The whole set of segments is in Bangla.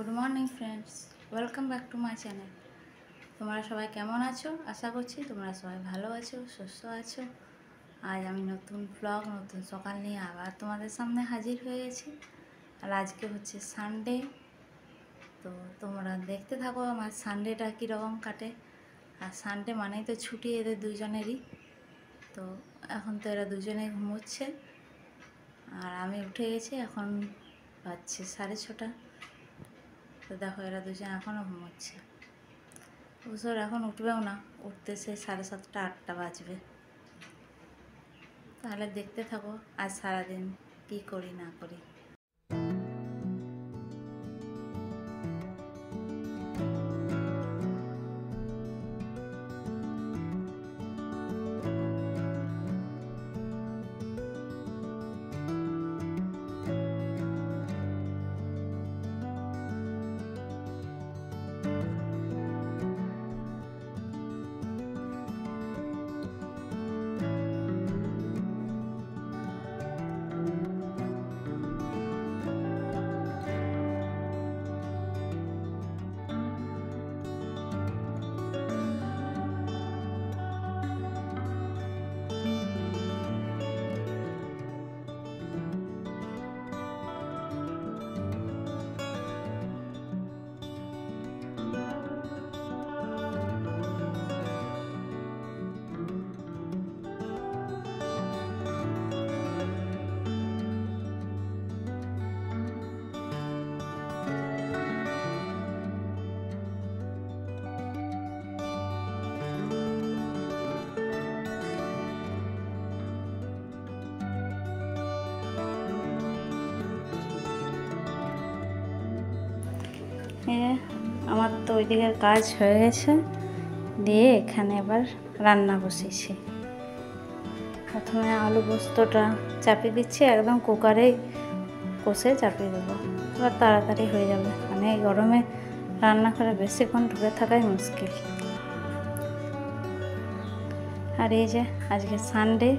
Good morning friends, welcome back to my channel. তোমরা সবাই কেমন আছো? আশা করছি তোমরা সবাই ভালো আছো, সুস্থ আছো। আজ আমি নতুন ব্লগ, নতুন সকাল নিয়ে আবার তোমাদের সামনে হাজির হয়ে গেছি। আর আজকে হচ্ছে সানডে, তো তোমরা দেখতে থাকো আমার সানডেটা কীরকম কাটে। আর সানডে মানেই তো ছুটি এদের দুজনেরই। তো এখন তো এরা দুজনেই ঘুমোচ্ছে আর আমি উঠে গেছি। এখন বাজছে 6:30। তো দেখো এরা দুজন এখনও ঘুমোচ্ছে। অবশ্য এখন উঠবেও না, উঠতে সেই 7:30 8টা বাজবে। তাহলে দেখতে থাকো আজ সারাদিন কী করি না করি। আমার তো ওই দিকের কাজ হয়ে গেছে, দিয়ে এখানে এবার রান্না বসিয়েছি। প্রথমে আলু পোস্তটা চাপিয়ে দিচ্ছি, একদম কুকারে কষে চাপিয়ে দেবো, এবার তাড়াতাড়ি হয়ে যাবে। মানে এই গরমে রান্না করে বেশিক্ষণ ঢুকে থাকাই মুশকিল। আর এই যে আজকে সানডে,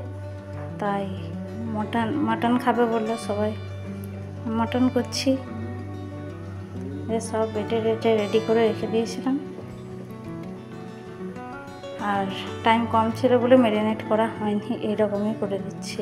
তাই মাটন খাবে বললো সবাই, মাটন করছি। সব বেটে রেডি করে রেখে দিয়েছিলাম, আর টাইম কম ছিল বলে ম্যারিনেট করা হয়নি, এইরকমই করে দিচ্ছি।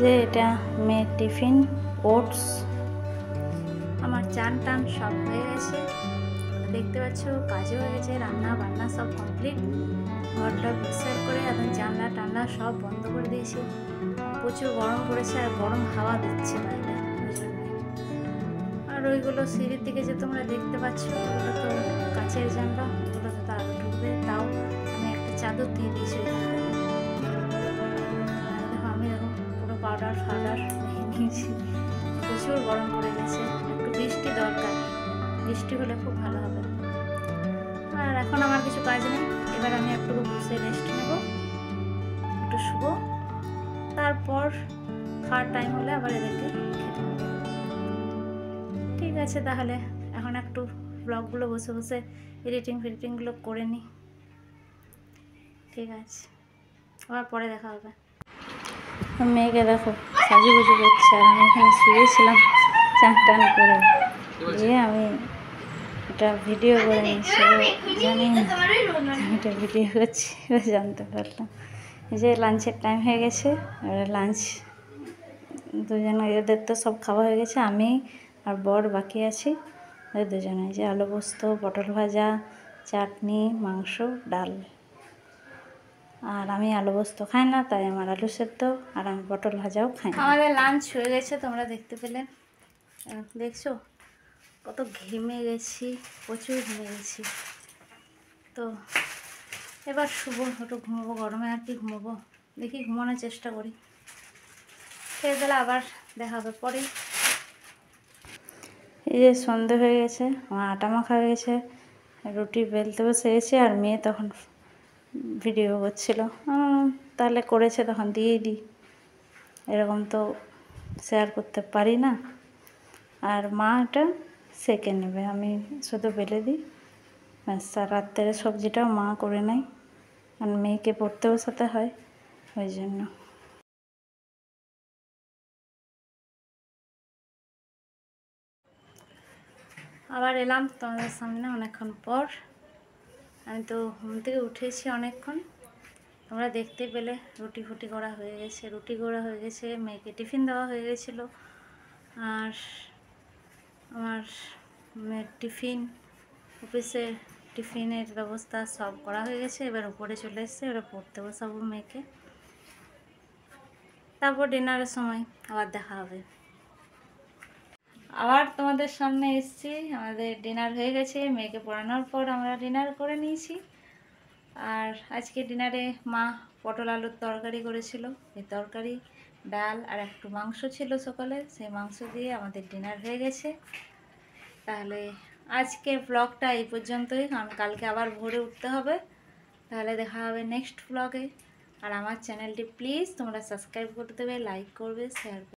যে এটা মেয়ের টিফিন, ওটস। আমার চান টান সব হয়ে গেছে, দেখতে পাচ্ছ কাজও হয়ে গেছে, রান্না বান্না সব কমপ্লিট। ঘরটা পরিষ্কার করে এখন জানলা টানলা সব বন্ধ করে দিয়েছি। প্রচুর গরম পড়েছে আর গরম হাওয়া দিচ্ছে বাইরে, ওই জন্যই। আর ওইগুলো সিঁড়ির দিকে যে তোমরা দেখতে পাচ্ছ ওগুলো তো কাচের জানলা, ওগুলো তো আরও ঢুকবে। তাও আমি একটা চাদর দিয়ে দিয়েছি ওইখানটা। দেখো আমি দেখো পুরো পাউডার ফাউডার নিয়েছি। প্রচুর গরম পড়ে গেছে, একটু বৃষ্টি দরকার, বৃষ্টি হলে খুব ভালো হবে। আর এখন আমার কিছু কাজ নেই, এবার আমি একটু বসে রেস্ট নেব, একটু শুবো, তারপর খাওয়ার টাইম হলে আবার এদেরকে খেতে হবে। ঠিক আছে, তাহলে এখন একটু ব্লগগুলো বসে বসে এডিটিংগুলো করে নিই। ঠিক আছে, আবার পরে দেখা হবে। মেয়েকে দেখো সাজুগুজু করছে, আর আমি এখানে শুয়েছিলাম চান টান করে। আমি এটা ভিডিও করে নিচ্ছি, জানি না এটা ভিডিও করছি, জানতে পারলাম। এই যে লাঞ্চের টাইম হয়ে গেছে, আর লাঞ্চ দুজনে, এদের তো সব খাওয়া হয়ে গেছে, আমি আর বর বাকি আছি। ওই দুজনে যে আলু পোস্ত, পটল ভাজা, চাটনি, মাংস, ডাল। আর আমি আলু পোস্ত খাই না, তাই আমার আলু সেদ্ধ, আর আমি পটল ভাজাও খাই না। আমাদের লাঞ্চ হয়ে গেছে, তোমরা দেখতে পেলে, দেখছো কত ঘেমে গেছি, প্রচুর ঘেমে গেছি। তো এবার শুভ একটু ঘুমোবো, গরমে আর কি ঘুমোবো, দেখি ঘুমানোর চেষ্টা করি। খেয়ে দিলে আবার দেখা হবে পরে। এই যে সন্ধে হয়ে গেছে, আমার আটা মাখা হয়ে গেছে, রুটি বেলতে বসে গেছে, আর মেয়ে তখন ভিডিও করছিল। তাহলে করেছে তখন দিয়েই দিই, এরকম তো শেয়ার করতে পারি না। আর মা এটা সেঁকে নেবে, আমি শুধু বেলে দিই ব্যাস। আর রাত্রের সবজিটাও মা করে নেয়, আর মেয়েকে পড়তে বসাতে হয়, ওই জন্য। আবার এলাম তোমাদের সামনে অনেকক্ষণ পর। আমি তো ঘুম থেকে উঠেছি অনেকক্ষণ, তোমরা দেখতে পেলে রুটি ফুটি করা হয়ে গেছে, মেয়েকে টিফিন দেওয়া হয়ে গেছিলো। আর আমার মেয়ের টিফিন, অফিসে টিফিনের ব্যবস্থা সব করা হয়ে গেছে। এবার উপরে চলে এসছে, এবার পড়তে বসাবো মেয়েকে, তারপর ডিনারের সময় আবার দেখা হবে। আবার তোমাদের সামনে এসেছি, আমাদের ডিনার হয়ে গেছে, মেয়েকে পড়ানোর পর আমরা ডিনার করে নিয়েছি। আর আজকে ডিনারে মা পটল আলুর তরকারি করেছিল, এই তরকারি, ডাল আর একটু মাংস ছিল সকালে, সেই মাংস দিয়ে আমাদের ডিনার হয়ে গেছে। তাহলে আজকে ব্লগটা এই পর্যন্তই, কারণ কালকে আবার ভোরে উঠতে হবে। তাহলে দেখা হবে নেক্সট ব্লগে। আর আমার চ্যানেলটি প্লিজ তোমরা সাবস্ক্রাইব করে দেবে, লাইক করবে, শেয়ার করবে।